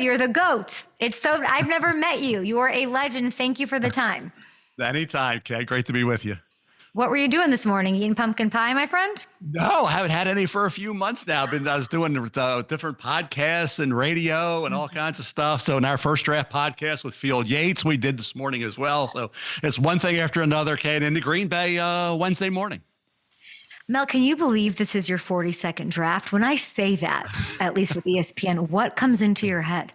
you're the GOAT. I've never met you. You are a legend. Thank you for the time. Anytime, Kay. Great to be with you. What were you doing this morning? Eating pumpkin pie, my friend? No, I haven't had any for a few months now. I was doing different podcasts and radio and all kinds of stuff. So in our first draft podcast with Field Yates, we did this morning as well. So it's one thing after another, Kay, and into Green Bay Wednesday morning. Mel, can you believe this is your 42nd draft? When I say that, at least with ESPN, what comes into your head?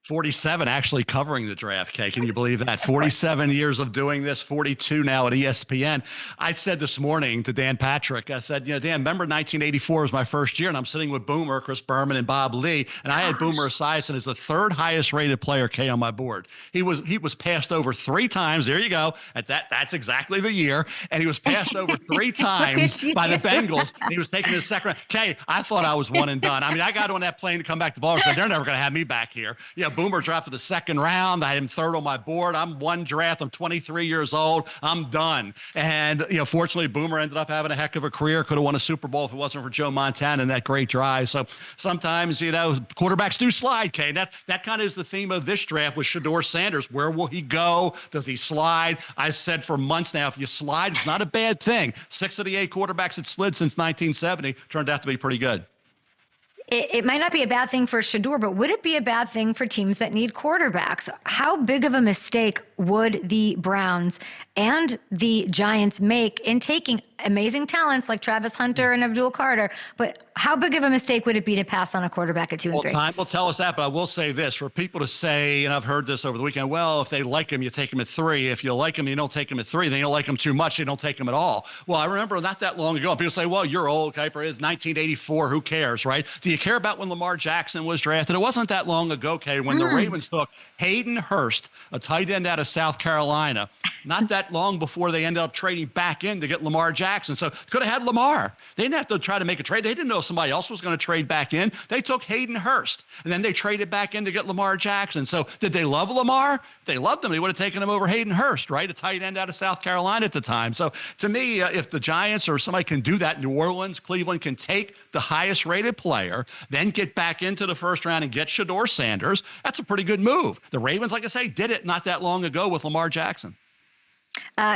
47 actually covering the draft, Kay. Can you believe that? 47 years of doing this, 42 now at ESPN. I said this morning to Dan Patrick, I said, Dan, remember 1984 was my first year, and I'm sitting with Boomer, Chris Berman, and Bob Lee, and I had Boomer Esiason as the third highest rated player, Kay, on my board. He was passed over 3 times. There you go. That's exactly the year. And he was passed over 3 times by the Bengals, and he was taken to the second round. Kay, I thought I was one and done. I mean, I got on that plane to come back to Baltimore and said, they're never going to have me back here. Boomer dropped to the second round. I had him third on my board. I'm one draft. I'm 23 years old. I'm done. And, fortunately, Boomer ended up having a heck of a career. Could have won a Super Bowl if it wasn't for Joe Montana and that great drive. So sometimes, quarterbacks do slide, Kay. That kind of is the theme of this draft with Shedeur Sanders. Where will he go? Does he slide? I said for months now, if you slide, it's not a bad thing. 6 of the 8 quarterbacks that slid since 1970 turned out to be pretty good. It might not be a bad thing for Shedeur, but would it be a bad thing for teams that need quarterbacks? How big of a mistake would the Browns and the Giants make in taking amazing talents like Travis Hunter and Abdul Carter? But how big of a mistake would it be to pass on a quarterback at 2 and 3? Well, time will tell us that, but I will say this. For people to say, and I've heard this over the weekend, well, if they like him, you take him at 3. If you like him, you don't take him at 3. Then you don't like him too much, you don't take him at all. Well, I remember not that long ago, people say, well, you're old, Kiper. It's 1984. Who cares, right? Do you care about when Lamar Jackson was drafted? It wasn't that long ago, Kay, when the Ravens took Hayden Hurst, a tight end out of South Carolina, not that long before they ended up trading back in to get Lamar Jackson. So could have had Lamar. They didn't have to try to make a trade. They didn't know somebody else was going to trade back in. They took Hayden Hurst, and then they traded back in to get Lamar Jackson. So did they love Lamar? If they loved him, they would have taken him over Hayden Hurst, right? A tight end out of South Carolina at the time. So to me, if the Giants or somebody can do that, New Orleans, Cleveland can take the highest rated player, then get back into the first round and get Shedeur Sanders, that's a pretty good move. The Ravens, like I say, did it not that long ago with Lamar Jackson.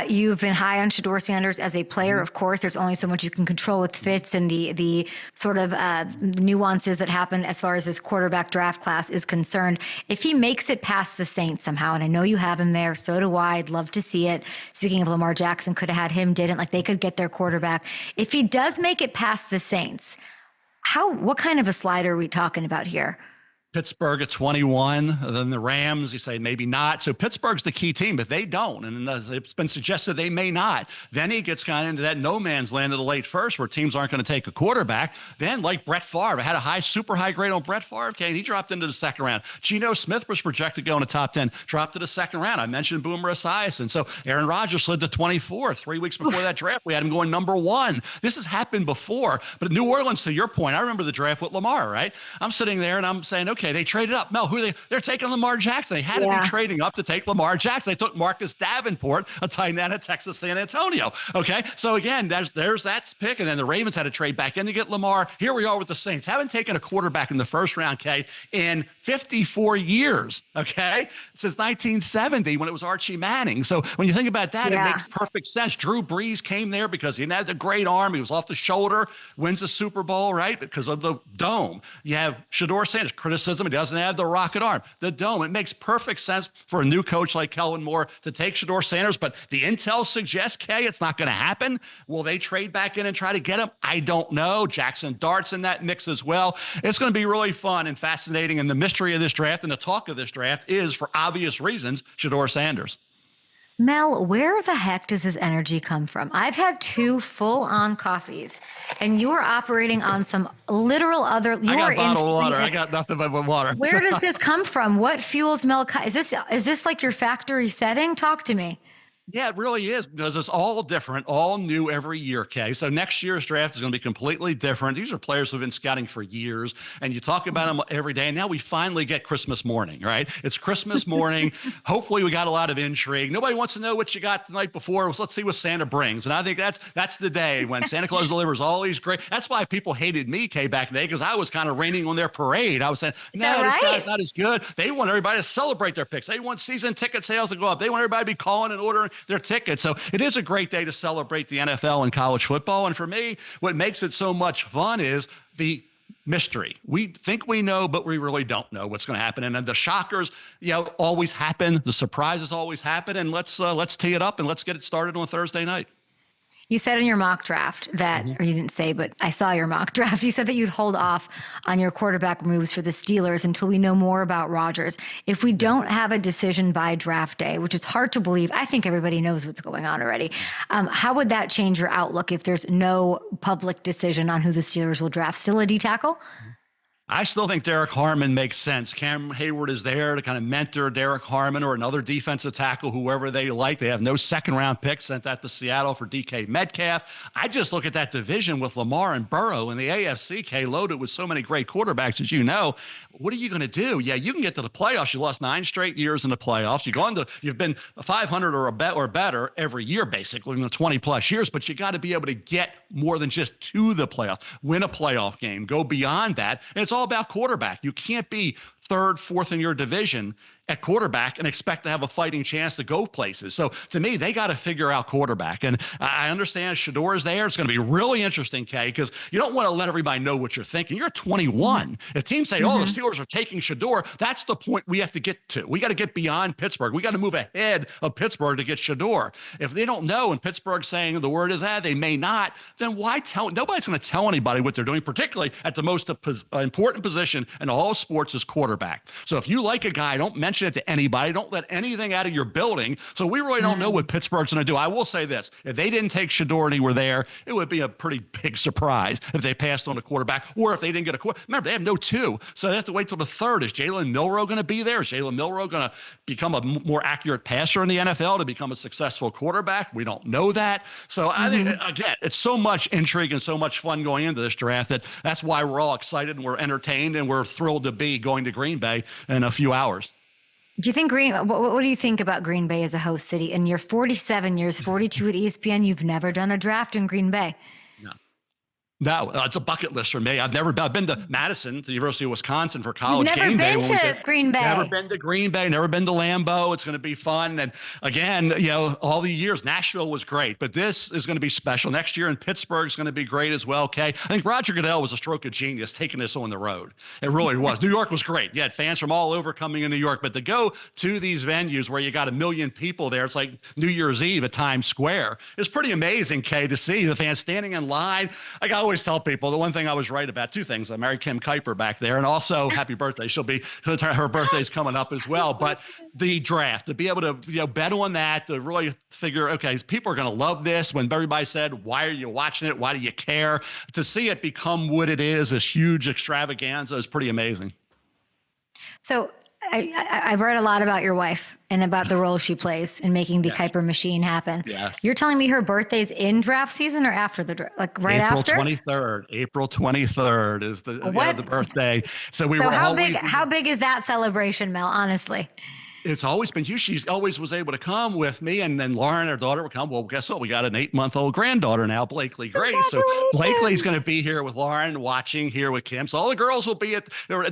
You've been high on Shedeur Sanders as a player. Of course, there's only so much you can control with fits and the sort of nuances that happen as far as this quarterback draft class is concerned. If he makes it past the Saints somehow, and I know you have him there, so do I. I'd love to see it. Speaking of Lamar Jackson, could have had him, didn't. Like, they could get their quarterback. If he does make it past the Saints, what kind of a slide are we talking about here? Pittsburgh at 21, then the Rams, you say maybe not. So Pittsburgh's the key team, but they don't. And it's been suggested they may not. Then he gets kind of into that no man's land of the late first where teams aren't going to take a quarterback. Then like Brett Favre, I had a super high grade on Brett Favre. Okay, he dropped into the second round. Geno Smith was projected to go in the top 10, dropped to the second round. I mentioned Boomer Esiason. So Aaron Rodgers slid to 24. 3 weeks before that draft, we had him going number 1. This has happened before. But New Orleans, to your point, I remember the draft with Lamar, right? I'm sitting there and I'm saying, okay, they traded up. Mel, they're taking Lamar Jackson. They had to be trading up to take Lamar Jackson. They took Marcus Davenport, a tight end at Texas San Antonio. Okay, so again, there's that pick, and then the Ravens had to trade back in to get Lamar. Here we are with the Saints. Haven't taken a quarterback in the first round, Kay, in 54 years, okay, since 1970 when it was Archie Manning. So when you think about that, it makes perfect sense. Drew Brees came there because he had a great arm. He was off the shoulder, wins the Super Bowl, right, because of the dome. You have Shedeur Sanders, criticism, he doesn't have the rocket arm, the dome. It makes perfect sense for a new coach like Kellen Moore to take Shedeur Sanders, but the intel suggests, Kay, it's not going to happen. Will they trade back in and try to get him? I don't know. Jackson Dart's in that mix as well. It's going to be really fun and fascinating, and the mystery of this draft and the talk of this draft is, for obvious reasons, Shedeur Sanders. Mel, where the heck does this energy come from? I've had 2 full-on coffees, and you are operating on some literal other. I got bottled water. I got nothing but water. Where does this come from? What fuels Mel? Is this like your factory setting? Talk to me. Yeah, it really is because it's all different, all new every year. Okay. So next year's draft is going to be completely different. These are players who've been scouting for years, and you talk about them every day. And now we finally get Christmas morning, right? It's Christmas morning. Hopefully, we got a lot of intrigue. Nobody wants to know what you got the night before. So let's see what Santa brings. And I think that's the day when Santa Claus delivers all these great. That's why people hated me, Kay, back in the day, because I was kind of raining on their parade. I was saying, no, this guy's not as good. They want everybody to celebrate their picks. They want season ticket sales to go up. They want everybody to be calling and ordering their tickets. So it is a great day to celebrate the NFL and college football. And for me, what makes it so much fun is the mystery. We think we know, but we really don't know what's going to happen. And then the shockers, always happen. The surprises always happen. And let's tee it up and let's get it started on Thursday night. You said in your mock draft that, or you didn't say, but I saw your mock draft. You said that you'd hold off on your quarterback moves for the Steelers until we know more about Rodgers. If we don't have a decision by draft day, which is hard to believe, I think everybody knows what's going on already. How would that change your outlook if there's no public decision on who the Steelers will draft? Still a D tackle? I still think Derek Harmon makes sense. Cam Hayward is there to kind of mentor Derek Harmon or another defensive tackle, whoever they like. They have no second-round pick, sent that to Seattle for DK Metcalf. I just look at that division with Lamar and Burrow and the AFC, loaded with so many great quarterbacks, as you know. What are you going to do? Yeah, you can get to the playoffs. You lost 9 straight years in the playoffs. You've been 500 or better every year, basically, in the 20-plus years, but you got to be able to get more than just to the playoffs, win a playoff game, go beyond that. And it's all about quarterback. You can't be third, fourth in your division at quarterback and expect to have a fighting chance to go places. So to me, they got to figure out quarterback. And I understand Shedeur is there. It's going to be really interesting, Kay, because you don't want to let everybody know what you're thinking. You're 21. If teams say, oh, the Steelers are taking Shedeur, that's the point we have to get to. We got to get beyond Pittsburgh. We got to move ahead of Pittsburgh to get Shedeur. If they don't know and Pittsburgh's saying the word is they may not, then why tell? Nobody's going to tell anybody what they're doing, particularly at the most important position in all sports is quarterback. So if you like a guy, don't mention it to anybody. Don't let anything out of your building. So we really don't know what Pittsburgh's going to do. I will say this. If they didn't take Shedeur and he were there, it would be a pretty big surprise if they passed on a quarterback or if they didn't get a quarterback. Remember, they have no 2. So they have to wait till the 3rd. Is Jalen Milroe going to be there? Is Jalen Milroe going to become a more accurate passer in the NFL to become a successful quarterback? We don't know that. So I think, again, it's so much intrigue and so much fun going into this draft that's why we're all excited and we're entertained and we're thrilled to be going to Green Bay in a few hours. Do you think what do you think about Green Bay as a host city? In your 47 years, 42 at ESPN, you've never done a draft in Green Bay. No, it's a bucket list for me. I've been to Madison, to the University of Wisconsin for college You've game day. Never been to Green Bay. Never been to Green Bay, never been to Lambeau. It's going to be fun. And again, all the years, Nashville was great, but this is going to be special. Next year in Pittsburgh is going to be great as well, Kay. I think Roger Goodell was a stroke of genius taking this on the road. It really was. New York was great. You had fans from all over coming in New York, but to go to these venues where you got 1 million people there, it's like New Year's Eve at Times Square. It's pretty amazing, Kay, to see the fans standing in line. Like I always tell people, the one thing I was right about, 2 things. I married Kim Kiper back there, and also happy birthday. Her birthday's coming up as well. But the draft, to be able to bet on that, to really figure, okay, people are going to love this. When everybody said, why are you watching it? Why do you care? To see it become what it is, this huge extravaganza, is pretty amazing. So I've read a lot about your wife and about the role she plays in making the Kiper machine happen. Yes. You're telling me her birthday's in draft season or after the draft? Like right after? April 23rd is the birthday. So how big is that celebration, Mel, honestly? It's always been huge. She always was able to come with me, and then Lauren, her daughter, would come. Well, guess what? We got an 8-month-old granddaughter now, Blakely Grace. So Blakely's going to be here with Lauren, watching here with Kim. So all the girls will be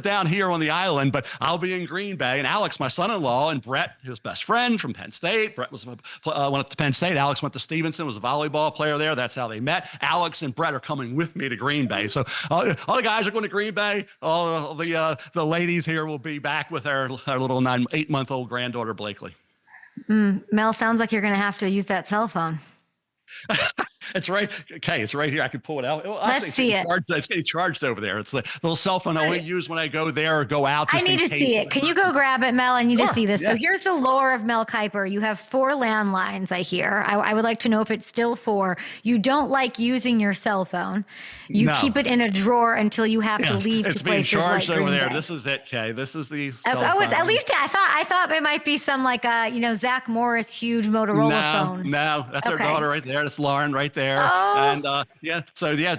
down here on the island, but I'll be in Green Bay. And Alex, my son-in-law, and Brett, his best friend from Penn State. Brett went to Penn State. Alex went to Stevenson, was a volleyball player there. That's how they met. Alex and Brett are coming with me to Green Bay. So all the guys are going to Green Bay. All the ladies here will be back with our little 8-month-old granddaughter Blakely. Mel, sounds like you're going to have to use that cell phone. It's right. Okay, it's right here. I can pull it out. Well, Let's see it. It's getting charged over there. It's the little cell phone I only use when I go there or go out. I Just need to see it. Can you go grab it, Mel? I need to see this. Yeah. So here's the lore of Mel Kiper. You have 4 landlines, I hear. I would like to know if it's still 4. You don't like using your cell phone. You keep it in a drawer until you have to leave to places like charged over Green there. Bay. This is it, Kay. This is the cell Oh, phone. at least I thought it might be some like Zach Morris huge Motorola phone. No, that's our daughter right there. That's Lauren right there. Oh. And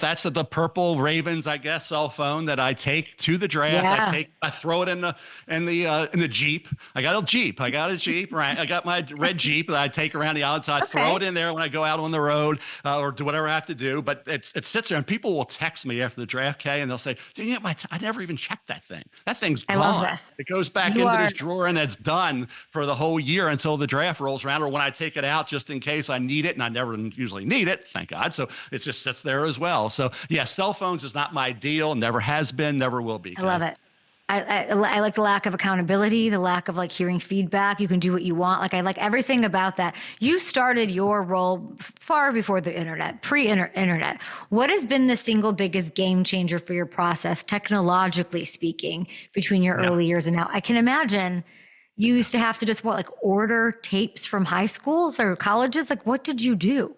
that's the purple Ravens, I guess, cell phone that I take to the draft. Yeah. I throw it in the Jeep. I got a Jeep, right? I got my red Jeep that I take around the island. So I throw it in there when I go out on the road or do whatever I have to do. But it sits there, and people will text me after the draft, Kay, and they'll say, I never even checked that thing. That thing's gone. I love this. It goes back into this drawer, and it's done for the whole year until the draft rolls around, or when I take it out just in case I need it, and I never usually need it, thank God. So it just sits there as well. So yeah, cell phones is not my deal. Never has been, never will be. I love it. I like the lack of accountability, the lack of like hearing feedback. You can do what you want. I like everything about that. You started your role far before the internet, pre-internet. What has been the single biggest game changer for your process, technologically speaking, between your early years and now? I can imagine you used to have to just order tapes from high schools or colleges. Like, what did you do?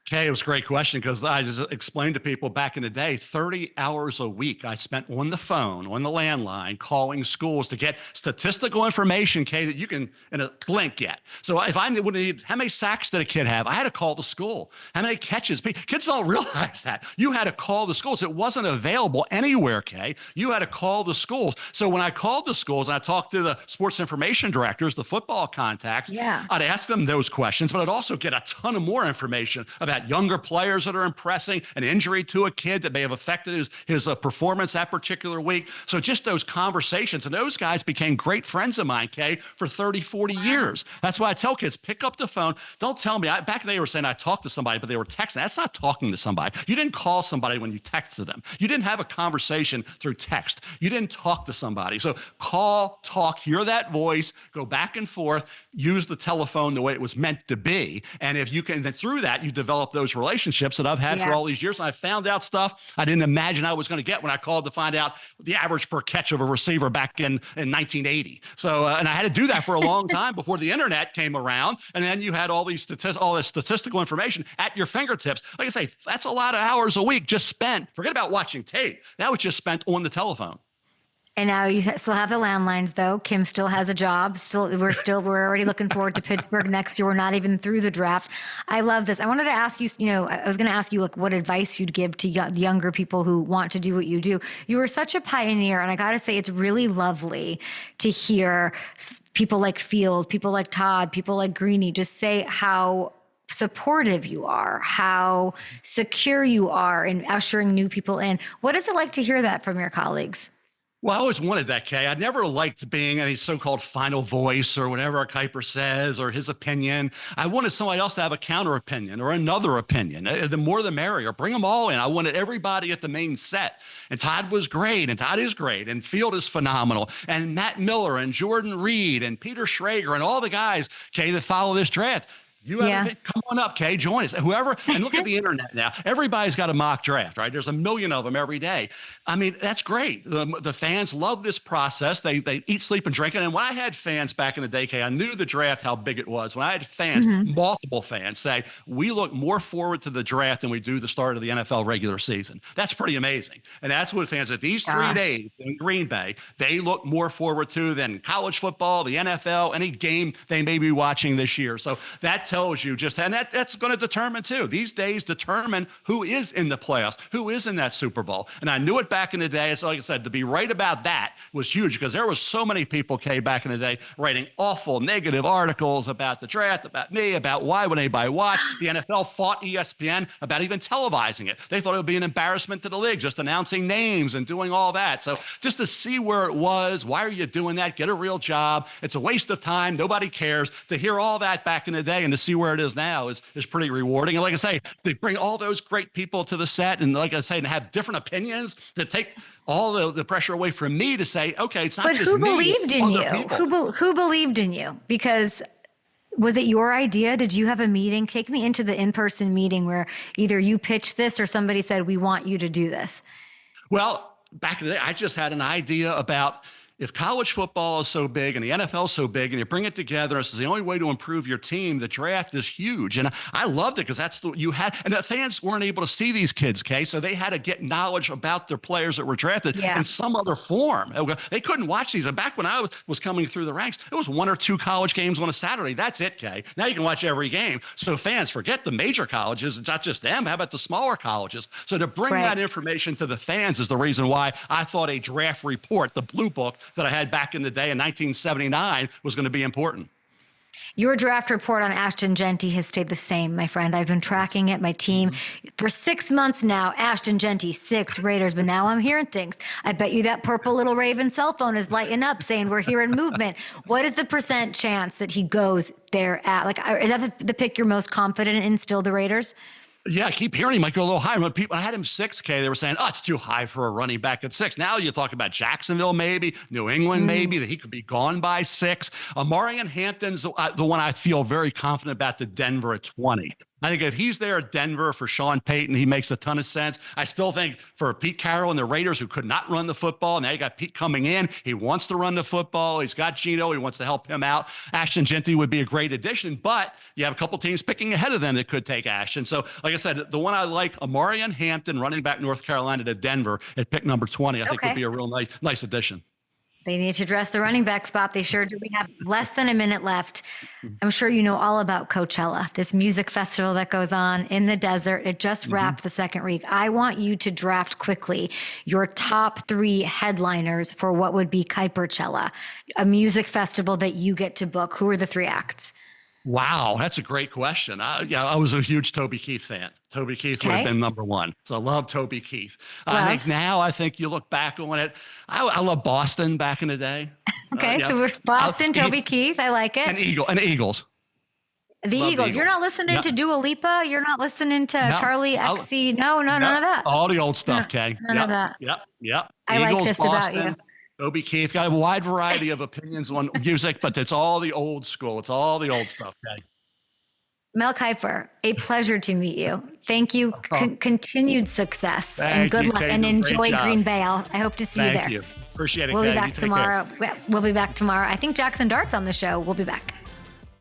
Okay, it was a great question because I just explained to people back in the day, 30 hours a week I spent on the phone, on the landline, calling schools to get statistical information, Kay, that you can in a blink get. So if I would need, how many sacks did a kid have? I had to call the school. How many catches? Kids don't realize that. You had to call the schools. It wasn't available anywhere, Kay. You had to call the schools. So when I called the schools and I talked to the sports information directors, the football contacts, I'd ask them those questions, but I'd also get a ton of more information about younger players that are impressing, an injury to a kid that may have affected his performance that particular week. So just those conversations, and those guys became great friends of mine, Kay, for 30, 40 years. That's why I tell kids, pick up the phone. Don't tell me, back in the day they were saying I talked to somebody, but they were texting. That's not talking to somebody. You didn't call somebody when you texted them. You didn't have a conversation through text. You didn't talk to somebody. So call, talk, hear that voice, go back and forth, use the telephone the way it was meant to be. And if you can, then through that, you develop those relationships that I've had for all these years. And I found out stuff I didn't imagine I was going to get when I called to find out the average per catch of a receiver back in 1980. So, and I had to do that for a long time before the internet came around. And then you had all this statistical information at your fingertips. Like I say, that's a lot of hours a week just spent. Forget about watching tape. That was just spent on the telephone. And now you still have the landlines, though. Kim still has a job. We're already looking forward to Pittsburgh next year. We're not even through the draft. I love this. I wanted to ask you, I was going to ask you what advice you'd give to younger people who want to do what you do. You were such a pioneer, and I got to say, it's really lovely to hear people like Field, people like Todd, people like Greeny just say how supportive you are, how secure you are in ushering new people in. What is it like to hear that from your colleagues? Well, I always wanted that, Kay. I never liked being any so-called final voice or whatever Kiper says or his opinion. I wanted somebody else to have a counter opinion or another opinion. The more the merrier. Bring them all in. I wanted everybody at the main set. And Todd was great, and Todd is great, and Field is phenomenal, and Matt Miller and Jordan Reed and Peter Schrager and all the guys, Kay, that follow this draft. You haven't been, come on up, Kay, join us. Whoever, and look at the internet now. Everybody's got a mock draft, right? There's a million of them every day. I mean, that's great. The fans love this process. They eat, sleep, and drink it. And when I had fans back in the day, Kay, I knew the draft, how big it was. When I had fans, multiple fans say, we look more forward to the draft than we do the start of the NFL regular season. That's pretty amazing. And that's what fans at these 3 days in Green Bay, they look more forward to than college football, the NFL, any game they may be watching this year. So that tells you just, and that's going to determine too. These days determine who is in the playoffs, who is in that Super Bowl. And I knew it back in the day. It's like I said, to be right about that was huge because there was so many people, Kay, back in the day writing awful negative articles about the draft, about me, about why would anybody watch. The NFL fought ESPN about even televising it. They thought it would be an embarrassment to the league, just announcing names and doing all that. So just to see where it was, why are you doing that? Get a real job. It's a waste of time. Nobody cares. To hear all that back in the day and to see where it is now is pretty rewarding. And like I say, they bring all those great people to the set, and like I say, to have different opinions that take all the pressure away from me to say, okay, it's not just me. But who believed in you? Who believed in you? Because Was it your idea? Did you have a meeting? Take me into the in-person meeting where either you pitched this or somebody said, we want you to do this. Well, back in the day, I just had an idea about if college football is so big and the NFL is so big and you bring it together, it's the only way to improve your team. The draft is huge. And I loved it because that's what you had. And the fans weren't able to see these kids, Kay. So they had to get knowledge about their players that were drafted in some other form. They couldn't watch these. And back when I was coming through the ranks, it was 1 or 2 college games on a Saturday. That's it, Kay. Now you can watch every game. So fans, forget the major colleges. It's not just them. How about the smaller colleges? So to bring that information to the fans is the reason why I thought a draft report, the blue book, that I had back in the day in 1979 was going to be important. Your draft report on Ashton Jeanty has stayed the same, my friend. I've been tracking it, my team. For 6 months now, Ashton Jeanty, 6 Raiders, but now I'm hearing things. I bet you that purple little Raven cell phone is lighting up saying we're hearing movement. What is the % chance that he goes there at? Like, is that the pick you're most confident in, still the Raiders? Yeah, I keep hearing he might go a little higher. When I had him 6K, they were saying, oh, it's too high for a running back at 6. Now you talk about Jacksonville, maybe, New England, maybe, that he could be gone by 6. Marion Hampton's the one I feel very confident about, to Denver at 20. I think if he's there at Denver for Sean Payton, he makes a ton of sense. I still think for Pete Carroll and the Raiders, who could not run the football, now you got Pete coming in. He wants to run the football. He's got Geno. He wants to help him out. Ashton Jeanty would be a great addition, but you have a couple teams picking ahead of them that could take Ashton. So, like I said, the one I like, Marion Hampton, running back North Carolina, to Denver at pick number 20, I think would be a real nice addition. They need to address the running back spot. They sure do. We have less than a minute left. I'm sure you know all about Coachella, this music festival that goes on in the desert. It just wrapped the second week. I want you to draft quickly your top 3 headliners for what would be Kiperchella, a music festival that you get to book. Who are the 3 acts? Wow, that's a great question. I was a huge Toby Keith fan. Toby Keith would have been number 1. So I love Toby Keith. I think you look back on it. I love Boston back in the day. So we're Boston, Toby Keith. I like it. And Eagles. The Eagles. You're not listening to Dua Lipa. You're not listening to Charlie XC. No, none of that. All the old stuff, Kay. None of that. Yep. I Eagles, like this Boston, about you. Toby Keith got a wide variety of opinions on music, but it's all the old school. It's all the old stuff, Kay. Mel Kiper, a pleasure to meet you. Thank you. Continued success and good luck, and enjoy Green Bay. I hope to see you there. Thank you. Appreciate it, We'll Kay. be back tomorrow. We'll be back tomorrow. I think Jackson Dart's on the show. We'll be back.